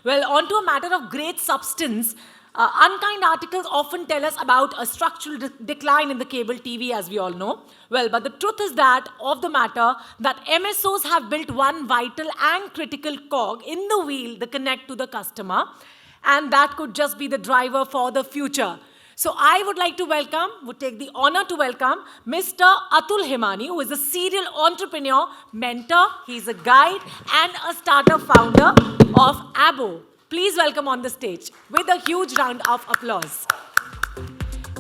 Well, on to a matter of great substance. Unkind articles often tell us about a structural decline in the cable TV, as we all know. Well, but the truth is that of the matter that MSOs have built one vital and critical cog in the wheel, the connect to the customer, and that could just be the driver for the future. So I would take the honor to welcome Mr. Atul Himani, who is a serial entrepreneur, mentor, he's a guide, and a startup founder of Abo. Please welcome on the stage with a huge round of applause.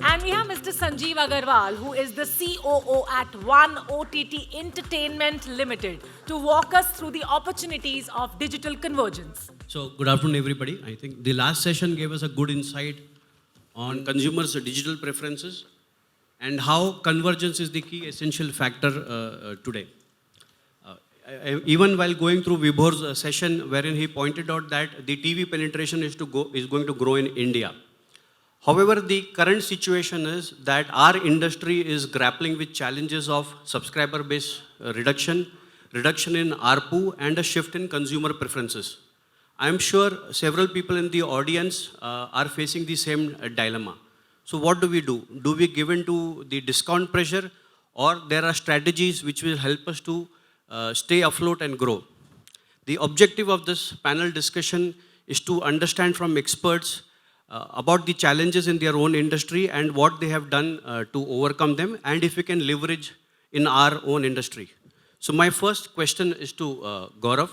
And we have Mr. Sanjeev Agarwal, who is the COO at One OTT Entertainment Limited, to walk us through the opportunities of digital convergence. So, good afternoon, everybody. I think the last session gave us a good insight on consumers' digital preferences and how convergence is the key essential factor today. Even while going through Vibhor's session, wherein he pointed out that the TV penetration is going to grow in India. However, the current situation is that our industry is grappling with challenges of subscriber base reduction in ARPU, and a shift in consumer preferences. I'm sure several people in the audience are facing the same dilemma. So what do we do? Do we give in to the discount pressure, or there are strategies which will help us to stay afloat and grow? The objective of this panel discussion is to understand from experts about the challenges in their own industry and what they have done to overcome them, and if we can leverage in our own industry. So my first question is to Gaurav.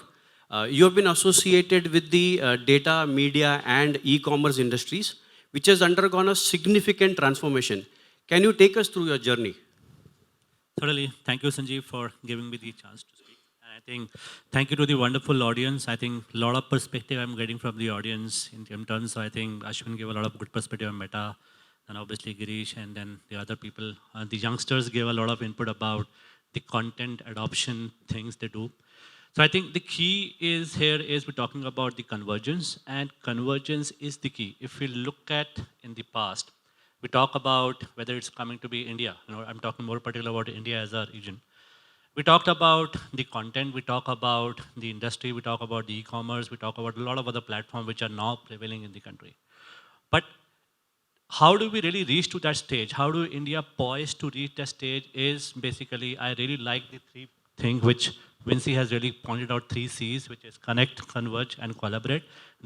You have been associated with the data, media, and e-commerce industries, which has undergone a significant transformation. Can you take us through your journey? Totally. Thank you, Sanjeev, for giving me the chance to speak. And I think, thank you to the wonderful audience. I think a lot of perspective I'm getting from the audience in terms. So I think Ashwin gave a lot of good perspective on Meta, and obviously Girish, and then the other people. The youngsters gave a lot of input about the content adoption things they do. So I think the key is here is we're talking about the convergence, and convergence is the key. If we look at in the past, we talk about whether it's coming to be India. I'm talking more particular about India as a region. We talked about the content, we talk about the industry, we talk about the e-commerce, we talk about a lot of other platforms which are now prevailing in the country. But how do we really reach to that stage? How do India poised to reach that stage is basically, I really like the three things which Vinci has really pointed out, 3 C's, which is connect, converge, and collaborate.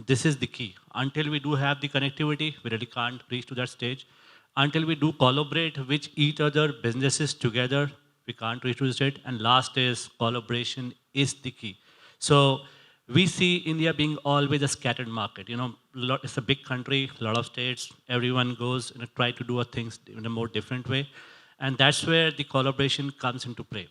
This is the key. Until we do have the connectivity, we really can't reach to that stage. Until we do collaborate with each other, businesses together, we can't reach to the stage. And last is collaboration is the key. So we see India being always a scattered market. It's a big country, a lot of states. Everyone goes and try to do things in a more different way. And that's where the collaboration comes into play.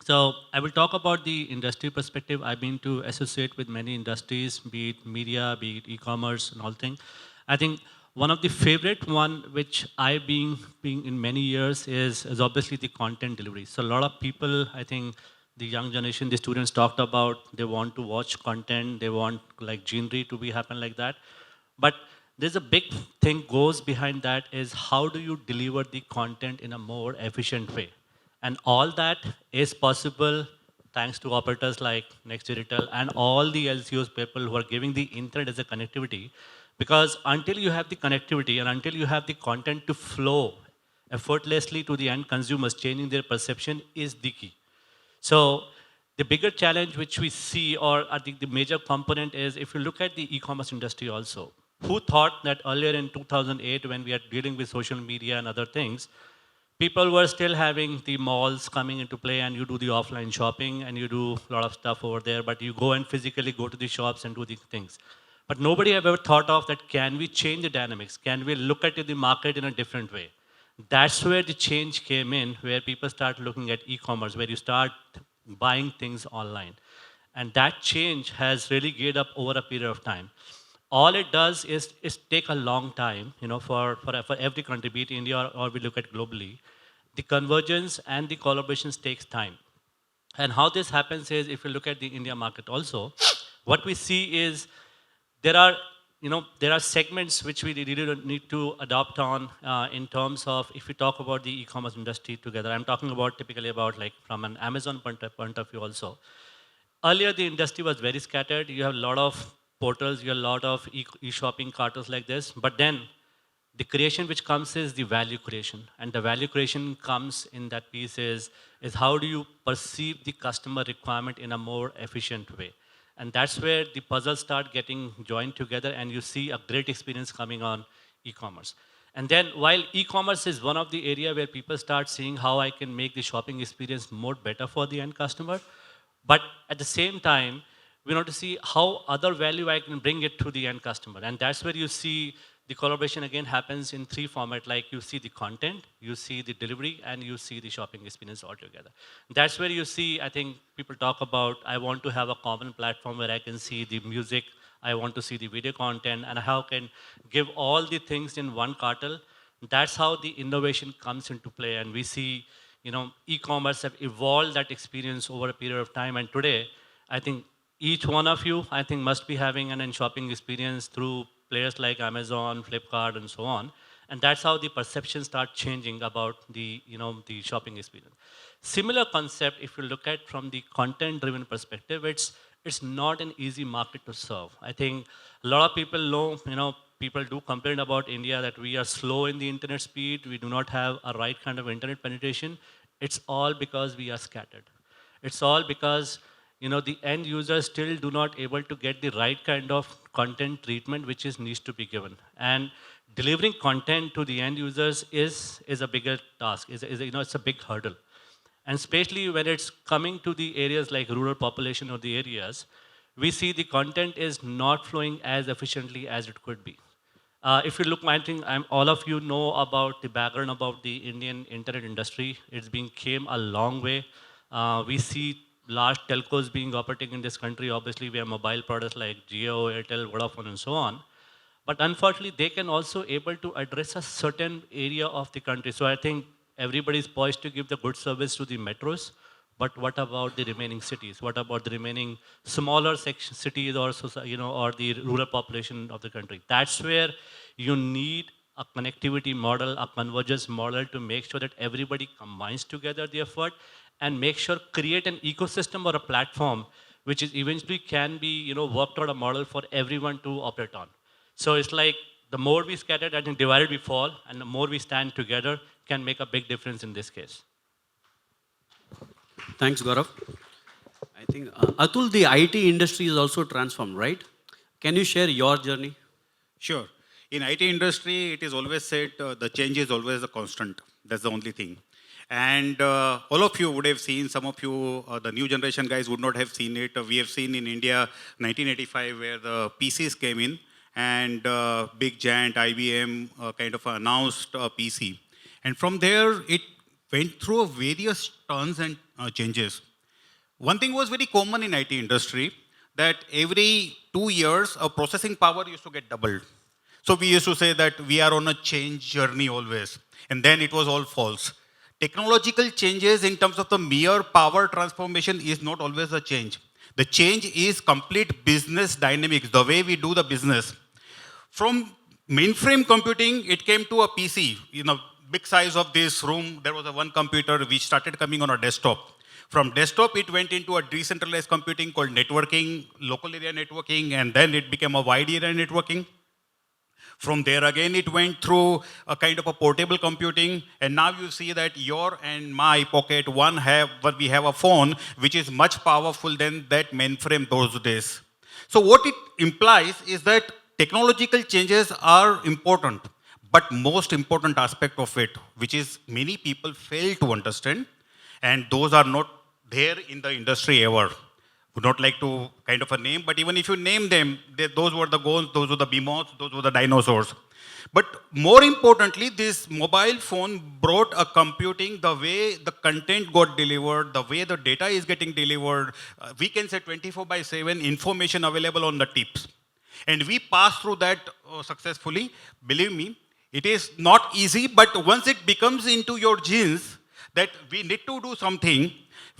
So I will talk about the industry perspective. I've been to associate with many industries, be it media, be it e-commerce and all things. I think one of the favorite one which I've been in many years is obviously the content delivery. So a lot of people, I think the young generation, the students talked about, they want to watch content, they want like genre to be happen like that. But there's a big thing goes behind that is how do you deliver the content in a more efficient way? And all that is possible thanks to operators like Next Digital and all the LCOs people who are giving the internet as a connectivity. Because until you have the connectivity and until you have the content to flow effortlessly to the end consumers, changing their perception is the key. So the bigger challenge which we see, or I think the major component is if you look at the e-commerce industry also, who thought that earlier in 2008 when we are dealing with social media and other things, people were still having the malls coming into play and you do the offline shopping and you do a lot of stuff over there, but you go and physically go to the shops and do the things. But nobody ever thought of that, can we change the dynamics? Can we look at the market in a different way? That's where the change came in, where people start looking at e-commerce, where you start buying things online. And that change has really geared up over a period of time. All it does is take a long time, for every country, be it India or we look at globally. The convergence and the collaborations takes time. And how this happens is, if you look at the India market also, what we see is there are segments which we really need to adopt on in terms of, if we talk about the e-commerce industry together. I'm talking about typically about like from an Amazon point of view also. Earlier, the industry was very scattered. You have a lot of portals, you have a lot of e-shopping cartels like this. But then the creation which comes is the value creation. And the value creation comes in that piece is how do you perceive the customer requirement in a more efficient way. And that's where the puzzles start getting joined together and you see a great experience coming on e-commerce. And then while e-commerce is one of the area where people start seeing how I can make the shopping experience more better for the end customer, but at the same time, we want to see how other value I can bring it to the end customer. And that's where you see the collaboration again happens in three formats, like you see the content, you see the delivery, and you see the shopping experience altogether. That's where you see, I think people talk about, I want to have a common platform where I can see the music, I want to see the video content, and how I can give all the things in one cartel. That's how the innovation comes into play. And we see, e-commerce have evolved that experience over a period of time. And today, I think each one of you, I think, must be having an shopping experience through players like Amazon, Flipkart, and so on. And that's how the perception starts changing about the, the shopping experience. Similar concept, if you look at from the content-driven perspective, it's not an easy market to serve. I think a lot of people know, people do complain about India that we are slow in the internet speed, we do not have a right kind of internet penetration. It's all because we are scattered. It's all because the end users still do not able to get the right kind of content treatment which needs to be given. And delivering content to the end users is a bigger task, it's a big hurdle. And especially when it's coming to the areas like rural population or the areas, we see the content is not flowing as efficiently as it could be. If you look, I think all of you know about the background about the Indian internet industry. It's came a long way. We see large telcos being operating in this country. Obviously, we have mobile products like Jio, Airtel, Vodafone, and so on. But unfortunately, they can also able to address a certain area of the country. So I think everybody is poised to give the good service to the metros. But what about the remaining cities? What about the remaining smaller cities or or the rural population of the country? That's where you need a connectivity model, a convergence model to make sure that everybody combines together the effort and make sure create an ecosystem or a platform which is eventually can be worked out a model for everyone to operate on. So it's like the more we scattered, I think divided we fall, and the more we stand together can make a big difference in this case. Thanks, Gaurav. I think, Atul, the IT industry is also transformed, right? Can you share your journey? Sure. In IT industry, it is always said the change is always a constant. That's the only thing. And all of you would have seen, some of you, the new generation guys would not have seen it. We have seen in India 1985 where the PCs came in and big giant IBM kind of announced a PC. And from there, it went through various turns and changes. One thing was very common in IT industry that every 2 years, a processing power used to get doubled. So we used to say that we are on a change journey always. And then it was all false. Technological changes in terms of the mere power transformation is not always a change. The change is complete business dynamics, the way we do the business. From mainframe computing, it came to a PC. Big size of this room, there was a one computer which started coming on a desktop. From desktop, it went into a decentralized computing called networking, local area networking, and then it became a wide area networking. From there again, it went through a kind of a portable computing, and now you see that your and my pocket, we have a phone which is much powerful than that mainframe those days. So what it implies is that technological changes are important, but most important aspect of it, which is many people fail to understand, and those are not there in the industry ever. Would not like to kind of a name, but even if you name them, those were the goals, those were the behemoths, those were the dinosaurs. But more importantly, this mobile phone brought a computing, the way the content got delivered, the way the data is getting delivered, we can say 24/7 information available on the tips. And we passed through that successfully. Believe me, it is not easy, but once it becomes into your genes that we need to do something,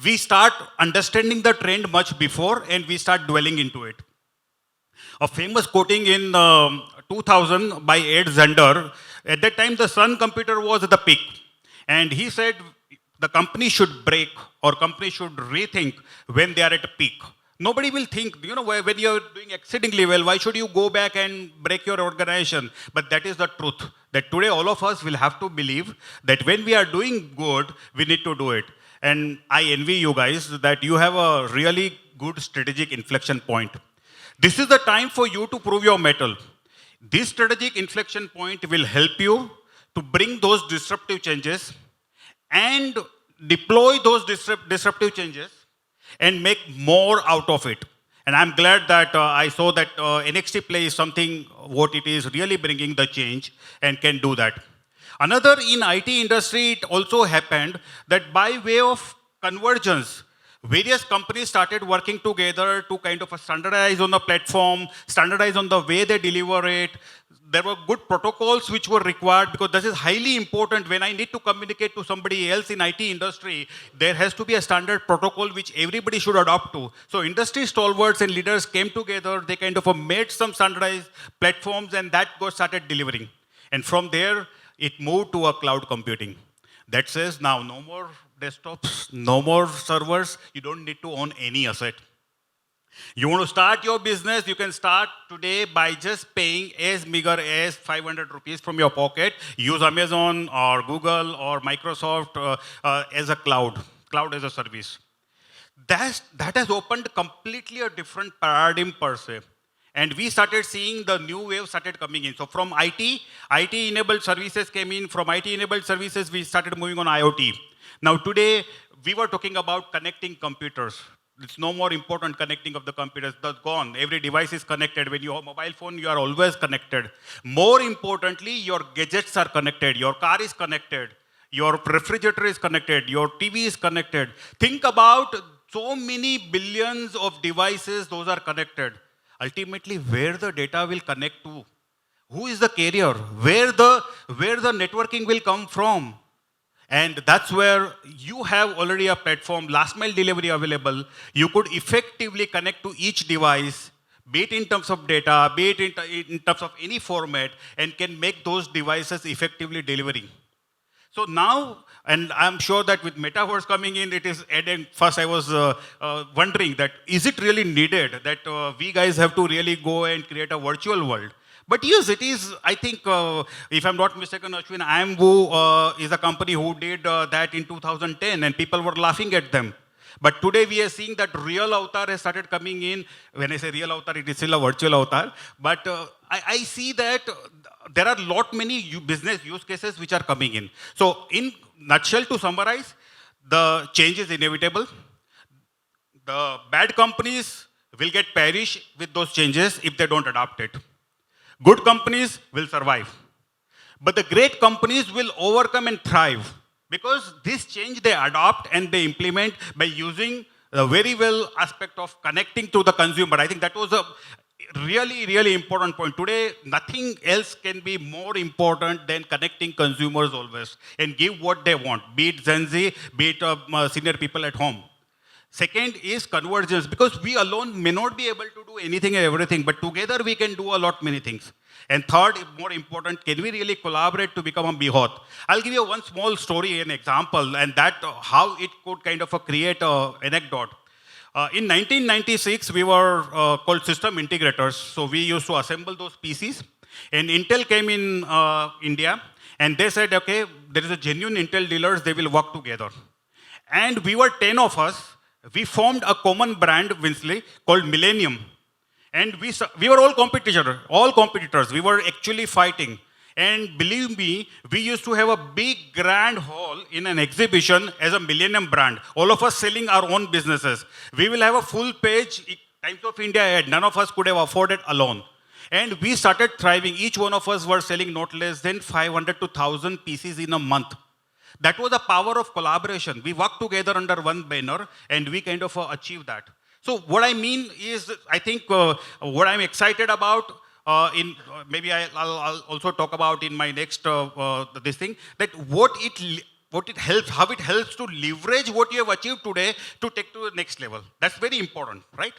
we start understanding the trend much before and we start dwelling into it. A famous quoting in 2000 by Ed Zender, at that time the Sun computer was at the peak. And he said the company should break or company should rethink when they are at a peak. Nobody will think, when you're doing exceedingly well, why should you go back and break your organization? But that is the truth. That today all of us will have to believe that when we are doing good, we need to do it. And I envy you guys that you have a really good strategic inflection point. This is the time for you to prove your mettle. This strategic inflection point will help you to bring those disruptive changes and deploy those disruptive changes and make more out of it. And I'm glad that I saw that NXT Play is something what it is really bringing the change and can do that. Another in IT industry, it also happened that by way of convergence, various companies started working together to kind of standardize on the platform, standardize on the way they deliver it. There were good protocols which were required because this is highly important. When I need to communicate to somebody else in IT industry, there has to be a standard protocol which everybody should adopt to. So industry stalwarts and leaders came together, they kind of made some standardized platforms and that got started delivering. And from there, it moved to a cloud computing. That says now no more desktops, no more servers, you don't need to own any asset. You want to start your business, you can start today by just paying as meager as 500 rupees from your pocket. Use Amazon or Google or Microsoft as a cloud as a service. That has opened completely a different paradigm per se. And we started seeing the new wave started coming in. So from IT-enabled services came in. From IT-enabled services, we started moving on IoT. Now today, we were talking about connecting computers. It's no more important connecting of the computers. That's gone. Every device is connected. When you have a mobile phone, you are always connected. More importantly, your gadgets are connected. Your car is connected. Your refrigerator is connected. Your TV is connected. Think about so many billions of devices, those are connected. Ultimately, where the data will connect to? Who is the carrier? Where the networking will come from? And that's where you have already a platform, last mile delivery available. You could effectively connect to each device, be it in terms of data, be it in terms of any format, and can make those devices effectively delivering. So now, and I'm sure that with metaverse coming in, it is adding. First, I was wondering that is it really needed that we guys have to really go and create a virtual world? But yes, it is. I think, if I'm not mistaken, Ashwin, Ambu is a company who did that in 2010, and people were laughing at them. But today we are seeing that real avatar has started coming in. When I say real avatar, it is still a virtual avatar. But I see that there are many business use cases which are coming in. So in nutshell, to summarize, the change is inevitable. The bad companies will get perished with those changes if they don't adopt it. Good companies will survive. But the great companies will overcome and thrive because this change they adopt and they implement by using the very well aspect of connecting to the consumer. I think that was a really, really important point. Today, nothing else can be more important than connecting consumers always and give what they want, be it Gen Z, be it senior people at home. Second is convergence, because we alone may not be able to do anything and everything, but together we can do a lot many things. And third, more important, can we really collaborate to become a behemoth? I'll give you one small story, an example, and that how it could kind of create an anecdote. In 1996, we were called system integrators. So we used to assemble those PCs. And Intel came in India, and they said, okay, there is a genuine Intel dealers, they will work together. And we were 10 of us. We formed a common brand, Winsley, called Millennium. And we were all competitors. We were actually fighting. And believe me, we used to have a big grand hall in an exhibition as a Millennium brand. All of us selling our own businesses. We will have a full page Times of India ad. None of us could have afforded alone. And we started thriving. Each one of us were selling not less than 500 to 1,000 pieces in a month. That was the power of collaboration. We worked together under one banner and we kind of achieved that. So what I mean is, I think what I'm excited about, maybe I'll also talk about in my next this thing, that what it helps, how it helps to leverage what you have achieved today to take to the next level. That's very important, right?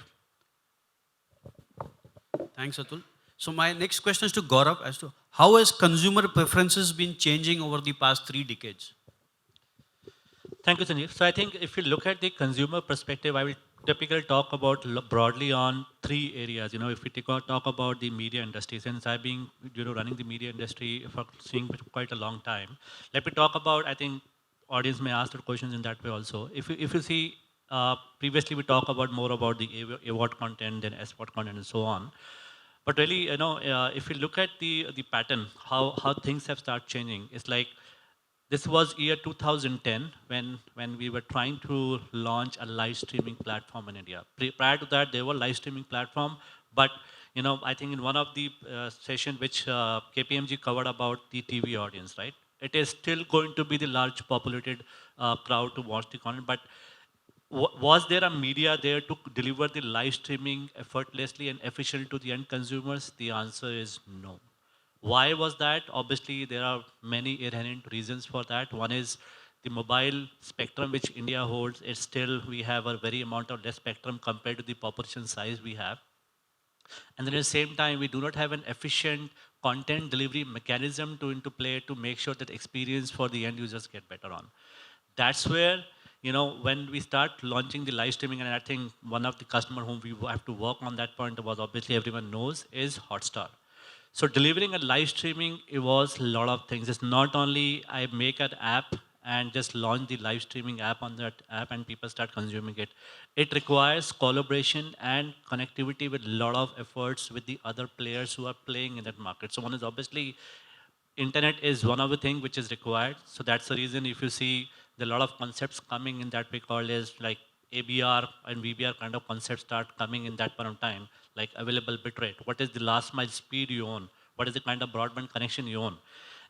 Thanks, Atul. So my next question is to Gaurav as to how has consumer preferences been changing over the past 3 decades? Thank you, Sanjeev. So I think if you look at the consumer perspective, I will typically talk about broadly on three areas. If we talk about the media industry, since I've been running the media industry for seeing for quite a long time, let me talk about. I think audience may ask the questions in that way also. If you see, previously we talk about more about the award content and SWOT content and so on. But really, if you look at the pattern, how things have started changing, it's like this was year 2010 when we were trying to launch a live streaming platform in India. Prior to that, there were live streaming platform, but I think in one of the session which KPMG covered about the TV audience, right? It is still going to be the large populated crowd to watch the content, but was there a media there to deliver the live streaming effortlessly and efficiently to the end consumers? The answer is no. Why was that? Obviously, there are many inherent reasons for that. One is the mobile spectrum which India holds. Is still, we have a very amount of less spectrum compared to the population size we have. And then at the same time, we do not have an efficient content delivery mechanism to into play to make sure that experience for the end users get better on. That's where, when we start launching the live streaming, and I think one of the customer whom we have to work on that point was obviously everyone knows is Hotstar. So delivering a live streaming, it was a lot of things. It's not only I make an app and just launch the live streaming app on that app and people start consuming it. It requires collaboration and connectivity with a lot of efforts with the other players who are playing in that market. So one is obviously internet is one of the things which is required. So that's the reason if you see there are a lot of concepts coming in that we call is like ABR and VBR kind of concepts start coming in that point of time, like available bitrate. What is the last mile speed you own? What is the kind of broadband connection you own?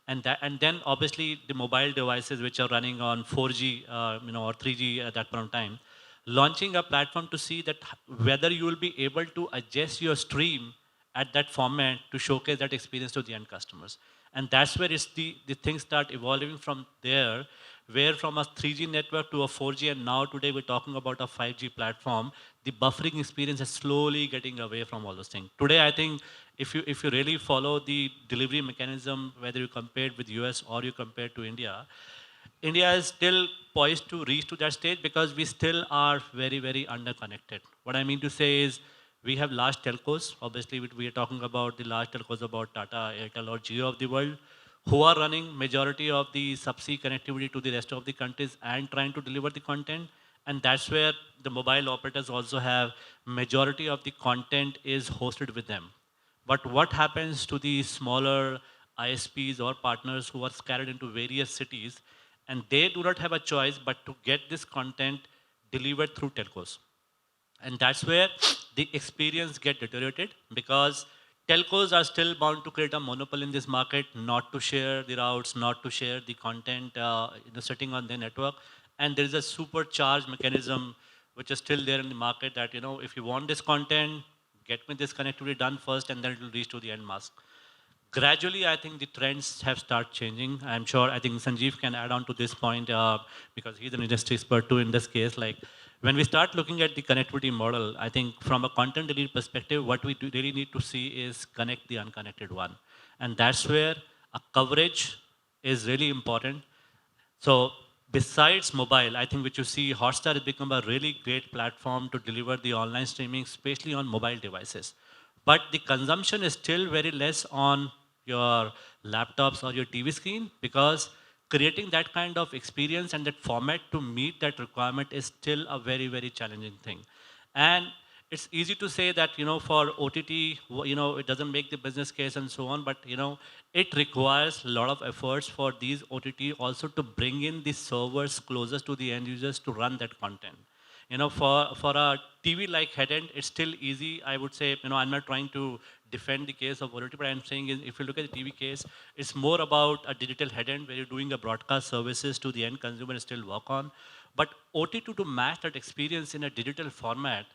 And then obviously the mobile devices which are running on 4G, or 3G at that point of time, launching a platform to see that whether you will be able to adjust your stream at that format to showcase that experience to the end customers. And that's where the things start evolving from there, where from a 3G network to a 4G, and now today we're talking about a 5G platform, the buffering experience is slowly getting away from all those things. Today, I think if you really follow the delivery mechanism, whether you compare it with US or you compare it to India, India is still poised to reach to that stage because we still are very, very underconnected. What I mean to say is we have large telcos. Obviously, we are talking about the large telcos about Tata, Airtel, or Jio of the world, who are running majority of the subsea connectivity to the rest of the countries and trying to deliver the content. And that's where the mobile operators also have majority of the content is hosted with them. But what happens to the smaller ISPs or partners who are scattered into various cities, and they do not have a choice but to get this content delivered through telcos. And that's where the experience get deteriorated because telcos are still bound to create a monopoly in this market, not to share the routes, not to share the content sitting on their network. And there is a supercharged mechanism which is still there in the market that, if you want this content, get me this connectivity done first and then it will reach to the end mask. Gradually, I think the trends have started changing. I'm sure, I think Sanjeev can add on to this point because he's an industry expert too in this case. Like when we start looking at the connectivity model, I think from a content delivery perspective, what we really need to see is connect the unconnected one. And that's where a coverage is really important. So besides mobile, I think which you see, Hotstar has become a really great platform to deliver the online streaming, especially on mobile devices. But the consumption is still very less on your laptops or your TV screen because creating that kind of experience and that format to meet that requirement is still a very, very challenging thing. And it's easy to say that, for OTT, it doesn't make the business case and so on, but, it requires a lot of efforts for these OTT also to bring in the servers closest to the end users to run that content. For a TV like headend, it's still easy. I would say, I'm not trying to defend the case of OTT, but I'm saying is if you look at the TV case, it's more about a digital headend where you're doing a broadcast services to the end consumer and still work on. But OTT to match that experience in a digital format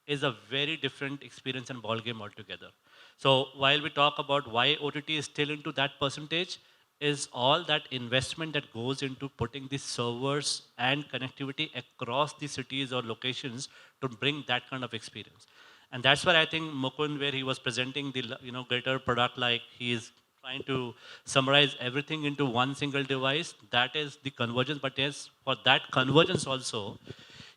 is a very different experience and ballgame altogether. So while we talk about why OTT is still into that percentage, is all that investment that goes into putting the servers and connectivity across the cities or locations to bring that kind of experience. And that's where I think Mukund, where he was presenting the greater product, like he is trying to summarize everything into one single device. That is the convergence. But yes, for that convergence also,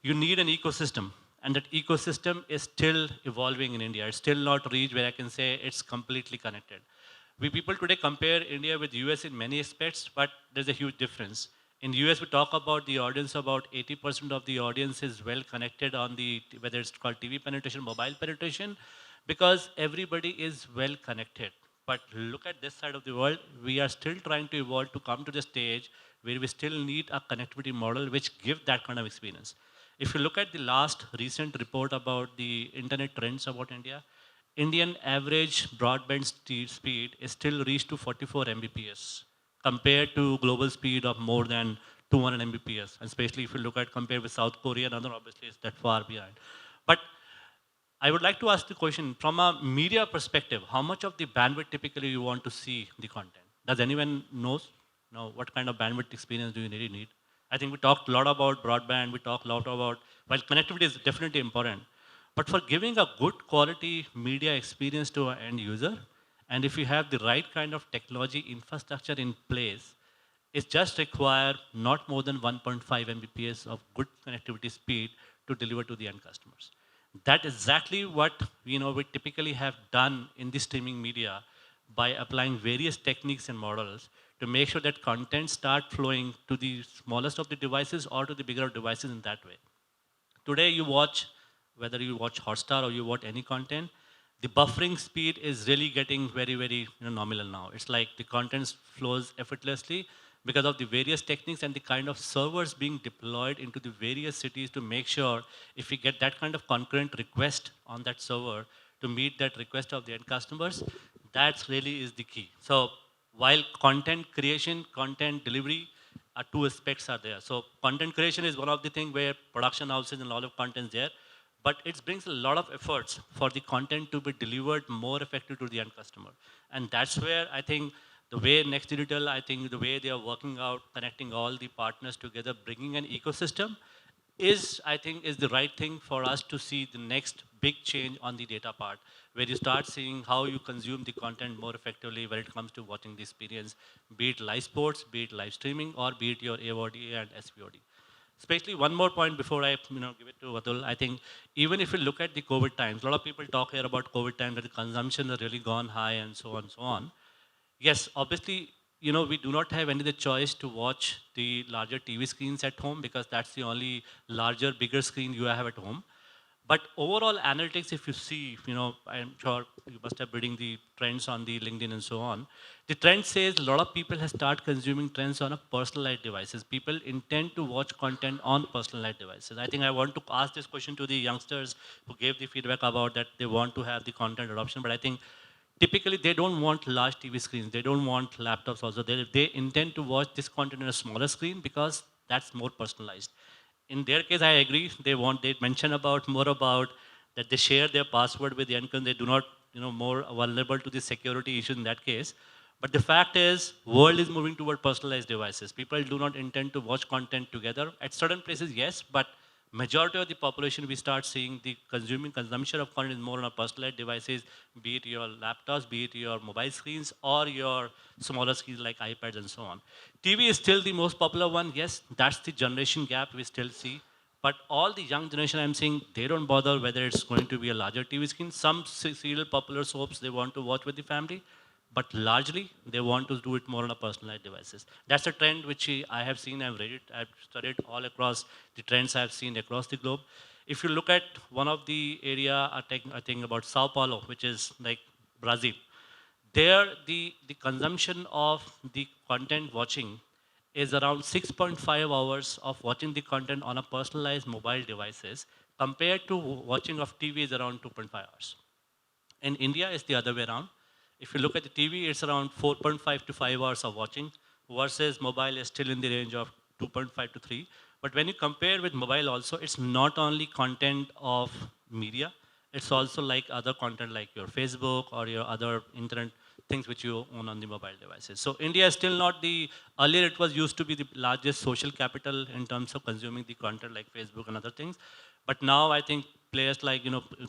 you need an ecosystem. And that ecosystem is still evolving in India. It's still not reached where I can say it's completely connected. We people today compare India with US in many aspects, but there's a huge difference. In US, we talk about the audience, about 80% of the audience is well connected on the, whether it's called TV penetration, mobile penetration, because everybody is well connected. But look at this side of the world, we are still trying to evolve to come to the stage where we still need a connectivity model which gives that kind of experience. If you look at the last recent report about the internet trends about India, Indian average broadband speed is still reached to 44 Mbps compared to global speed of more than 200 Mbps. And especially if you look at compared with South Korea and other, obviously it's that far behind. But I would like to ask the question from a media perspective, how much of the bandwidth typically you want to see the content? Does anyone knows? Know what kind of bandwidth experience do you really need? I think we talked a lot about broadband, we talked a lot about, while connectivity is definitely important, but for giving a good quality media experience to an end user, and if you have the right kind of technology infrastructure in place, it just require not more than 1.5 Mbps of good connectivity speed to deliver to the end customers. That's exactly what we typically have done in the streaming media by applying various techniques and models to make sure that content start flowing to the smallest of the devices or to the bigger devices in that way. Today you watch, whether you watch Hotstar or you watch any content, the buffering speed is really getting very, very nominal now. It's like the content flows effortlessly because of the various techniques and the kind of servers being deployed into the various cities to make sure if we get that kind of concurrent request on that server to meet that request of the end customers, that really is the key. So while content creation, content delivery, two aspects are there. So content creation is one of the things where production houses and a lot of content is there, but it brings a lot of efforts for the content to be delivered more effective to the end customer. And that's where I think the way Next Digital, I think the way they are working out, connecting all the partners together, bringing an ecosystem is, I think, is the right thing for us to see the next big change on the data part, where you start seeing how you consume the content more effectively when it comes to watching the experience, be it live sports, be it live streaming, or be it your AVOD and SVOD. Especially one more point before I give it to Atul. I think even if you look at the COVID times, a lot of people talk here about COVID times that the consumption has really gone high and so on and so on. Yes, obviously, we do not have any other choice to watch the larger TV screens at home because that's the only larger, bigger screen you have at home. But overall analytics, if you see, I'm sure you must have reading the trends on the LinkedIn and so on. The trend says a lot of people have started consuming trends on a personalized devices. People intend to watch content on personalized devices. I think I want to ask this question to the youngsters who gave the feedback about that they want to have the content adoption, but I think typically they don't want large TV screens. They don't want laptops also. They intend to watch this content on a smaller screen because that's more personalized. In their case, I agree. They mention about more about that they share their password with the end consumer. They do not, more vulnerable to the security issue in that case. But the fact is, world is moving toward personalized devices. People do not intend to watch content together. At certain places, yes, but majority of the population, we start seeing the consumption of content is more on personalized devices, be it your laptops, be it your mobile screens, or your smaller screens like iPads and so on. TV is still the most popular one. Yes, that's the generation gap we still see. But all the young generation I'm seeing, they don't bother whether it's going to be a larger TV screen. Some serial popular soaps they want to watch with the family, but largely they want to do it more on a personalized devices. That's a trend which I have seen, I've read it, I've studied all across the trends I've seen across the globe. If you look at one of the area, I think about Sao Paulo, which is like Brazil, there the consumption of the content watching is around 6.5 hours of watching the content on a personalized mobile devices compared to watching of TV is around 2.5 hours. In India, it's the other way around. If you look at the TV, it's around 4.5 to 5 hours of watching versus mobile is still in the range of 2.5 to 3. But when you compare with mobile also, it's not only content of media, it's also like other content like your Facebook or your other internet things which you own on the mobile devices. So India is still not earlier it was used to be the largest social capital in terms of consuming the content like Facebook and other things. But now I think players like,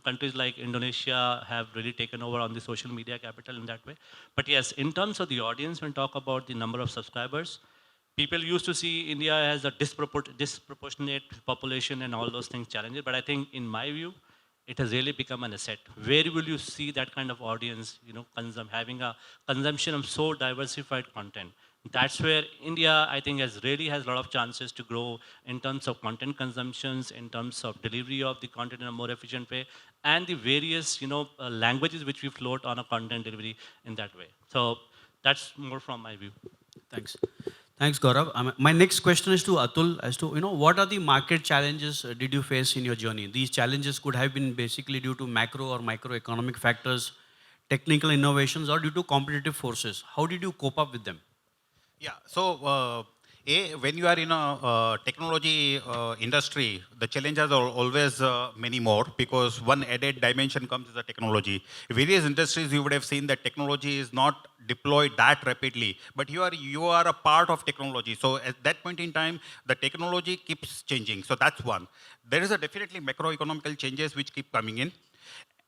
countries like Indonesia have really taken over on the social media capital in that way. But yes, in terms of the audience, when talk about the number of subscribers, people used to see India as a disproportionate population and all those things challenges. But I think, in my view, it has really become an asset. Where will you see that kind of audience, having a consumption of so diversified content? That's where India, I think, has a lot of chances to grow in terms of content consumptions, in terms of delivery of the content in a more efficient way, and the various, languages which we float on a content delivery in that way. So that's more from my view. Thanks. Thanks, Gaurav. My next question is to Atul as to, what are the market challenges did you face in your journey? These challenges could have been basically due to macro or microeconomic factors, technical innovations, or due to competitive forces. How did you cope up with them? Yeah. So, when you are in a technology industry, the challenges are always many more, because one added dimension comes as the technology. Various industries, you would have seen that technology is not deployed that rapidly, but you are a part of technology. So at that point in time, the technology keeps changing. So that's one. There is a definitely macroeconomical changes which keep coming in.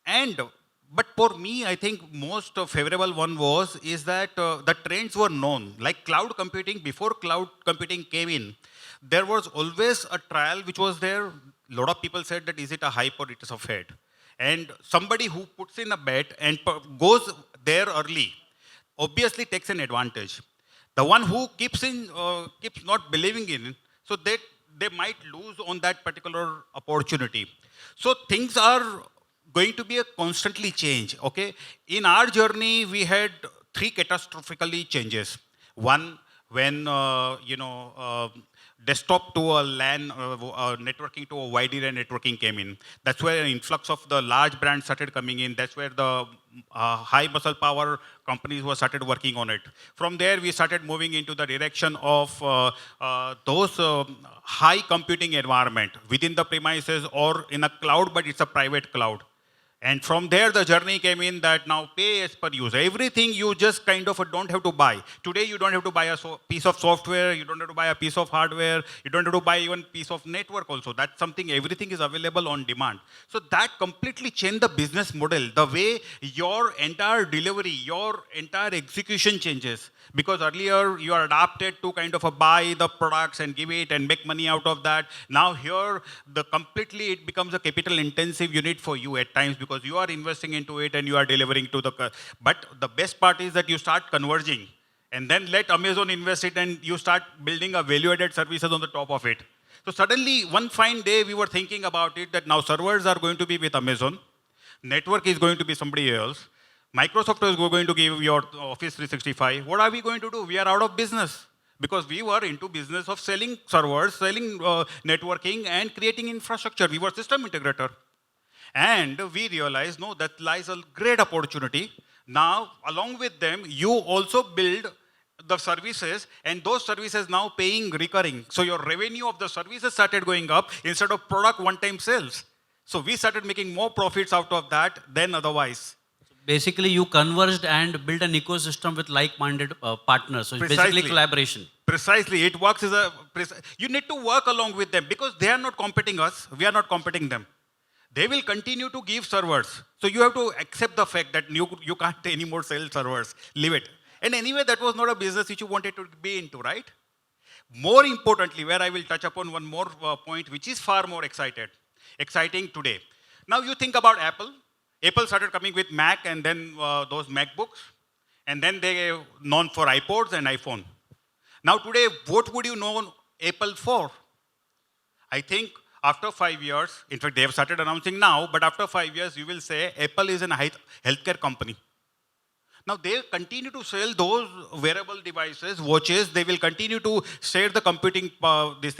And but for me, I think most favorable one is that the trends were known. Like cloud computing, before cloud computing came in, there was always a trial which was there. A lot of people said that is it a hype or it is a fad. And somebody who puts in a bet and goes there early, obviously takes an advantage. The one who keeps not believing in, so they might lose on that particular opportunity. So things are going to be a constantly change. Okay, in our journey we had three catastrophically changes. One, when desktop to a LAN networking to a wide area networking came in. That's where an influx of the large brands started coming in. That's where the high muscle power companies were started working on it. From there, we started moving into the direction of those high computing environment within the premises or in a cloud, but it's a private cloud. And from there, the journey came in that now pay as per use. Everything you just kind of don't have to buy. Today, you don't have to buy a piece of software. You don't have to buy a piece of hardware. You don't have to buy even piece of network also. That's something, everything is available on demand. So that completely changed the business model. The way your entire delivery, your entire execution changes. Because earlier, you are adapted to kind of buy the products and give it and make money out of that. Now here, it becomes a capital intensive unit for you at times, because you are investing into it and you are delivering to the. But the best part is that you start converging, and then let Amazon invest it and you start building a value-added services on the top of it. So suddenly, one fine day, we were thinking about it that now servers are going to be with Amazon, network is going to be somebody else, Microsoft is going to give your Office 365. What are we going to do? We are out of business, because we were into business of selling servers, selling networking, and creating infrastructure. We were system integrator. And we realized, no, that lies a great opportunity. Now, along with them, you also build the services, and those services now paying recurring. So your revenue of the services started going up instead of product one-time sales. So we started making more profits out of that than otherwise. Basically, you converged and built an ecosystem with like-minded partners. So it's Precisely. basically collaboration. Precisely. It works as you need to work along with them, because they are not competing us. We are not competing them. They will continue to give servers. So you have to accept the fact that you can't anymore sell servers. Leave it. And anyway, that was not a business which you wanted to be into, right? More importantly, where I will touch upon one more point, which is far more exciting today. Now you think about Apple. Apple started coming with Mac and then those MacBooks. And then they known for iPods and iPhone. Now today, what would you know Apple for? I think after 5 years, in fact, they have started announcing now, but after 5 years, you will say Apple is a healthcare company. Now they continue to sell those wearable devices, watches. They will continue to share the computing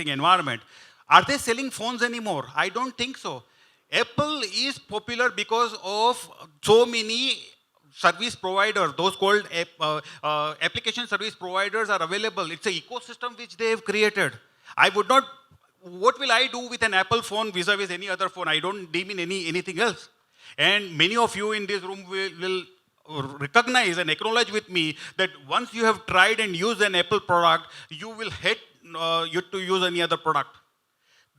environment. Are they selling phones anymore? I don't think so. Apple is popular because of so many service providers. Those called application service providers are available. It's an ecosystem which they have created. I would not. What will I do with an Apple phone vis-a-vis any other phone? I don't deem in anything else. And many of you in this room will recognize and acknowledge with me that once you have tried and used an Apple product, you will hate you to use any other product.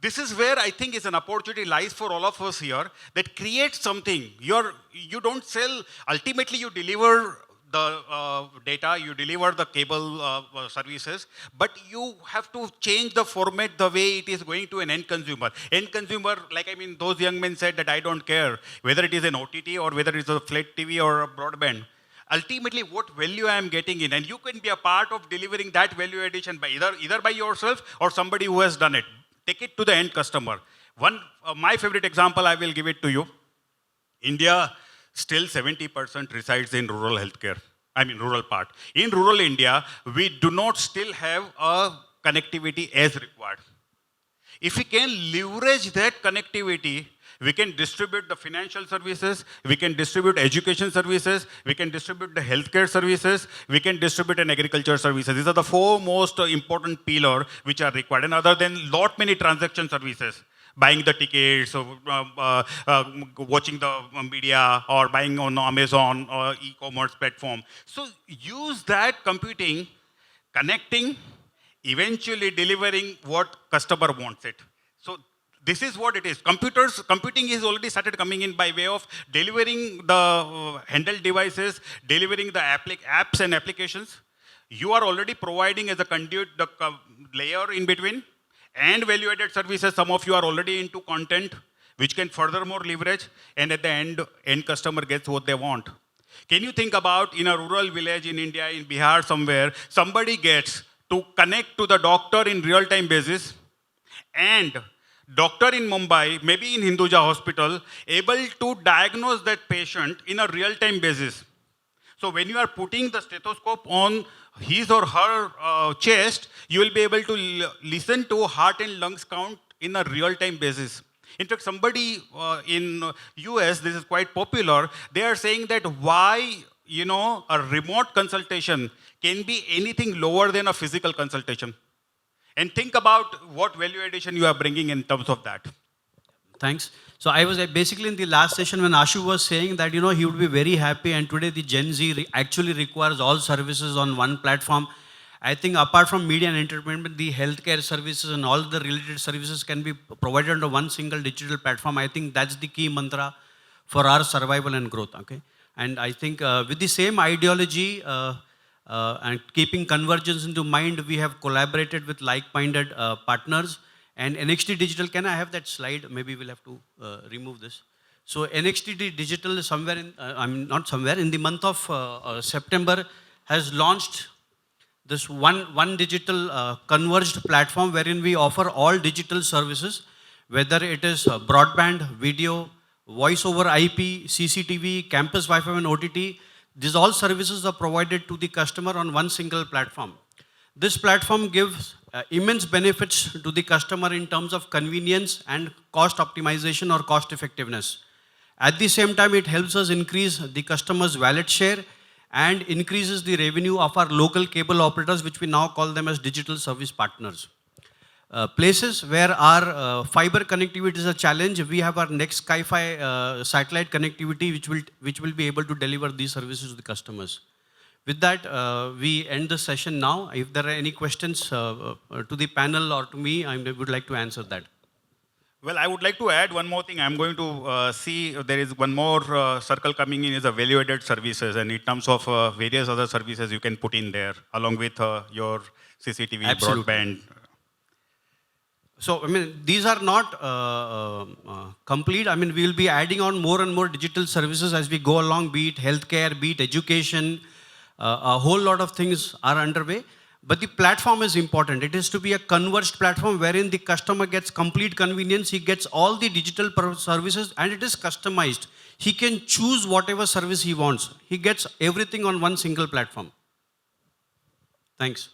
This is where I think is an opportunity lies for all of us here, that create something. You don't sell, ultimately you deliver the data, you deliver the cable services, but you have to change the format the way it is going to an end consumer. End consumer, like I mean, those young men said that I don't care whether it is an OTT or whether it's a flat TV or a broadband. Ultimately, what value I am getting in, and you can be a part of delivering that value addition by either by yourself or somebody who has done it. Take it to the end customer. One, my favorite example, I will give it to you. India, still 70% resides in rural healthcare. I mean, rural part. In rural India, we do not still have a connectivity as required. If we can leverage that connectivity, we can distribute the financial services, we can distribute education services, we can distribute the healthcare services, we can distribute an agriculture services. These are the four most important pillars which are required. And other than lot many transaction services, buying the tickets, or, watching the media, or buying on Amazon or e-commerce platform. So use that computing, connecting, eventually delivering what customer wants it. So this is what it is. Computing is already started coming in by way of delivering the handheld devices, delivering the apps and applications. You are already providing as a conduit the layer in between, and value-added services. Some of you are already into content, which can furthermore leverage, and at the end customer gets what they want. Can you think about in a rural village in India, in Bihar somewhere, somebody gets to connect to the doctor in real-time basis, and doctor in Mumbai, maybe in Hinduja hospital, able to diagnose that patient in a real-time basis. So when you are putting the stethoscope on his or her chest, you will be able to listen to heart and lungs count in a real-time basis. In fact, somebody in US, this is quite popular, they are saying that why, a remote consultation can be anything lower than a physical consultation. And think about what value addition you are bringing in terms of that. Thanks. So I was basically in the last session when Ashu was saying that, he would be very happy, and today the Gen Z actually requires all services on one platform. I think apart from media and entertainment, the healthcare services and all the related services can be provided under one single digital platform. I think that's the key mantra for our survival and growth. Okay. And I think with the same ideology and keeping convergence into mind, we have collaborated with like-minded partners. And NXT Digital, can I have that slide? Maybe we'll have to remove this. So NXT Digital is somewhere in, not somewhere, in the month of September has launched this one digital converged platform wherein we offer all digital services, whether it is broadband, video, voice over IP, CCTV, campus Wi-Fi and OTT. These all services are provided to the customer on one single platform. This platform gives immense benefits to the customer in terms of convenience and cost optimization or cost effectiveness. At the same time, it helps us increase the customer's wallet share and increases the revenue of our local cable operators, which we now call them as digital service partners. Places where our fiber connectivity is a challenge, we have our next Sky-Fi satellite connectivity, which will be able to deliver these services to the customers. With that, we end the session now. If there are any questions to the panel or to me, I would like to answer that. Well, I would like to add one more thing. I'm going to see if there is one more circle coming in is a value-added services, and in terms of various other services you can put in there along with your CCTV, Absolutely. broadband. So, these are not complete. We will be adding on more and more digital services as we go along, be it healthcare, be it education. A whole lot of things are underway. But the platform is important. It is to be a converged platform wherein the customer gets complete convenience. He gets all the digital services and it is customized. He can choose whatever service he wants. He gets everything on one single platform. Thanks.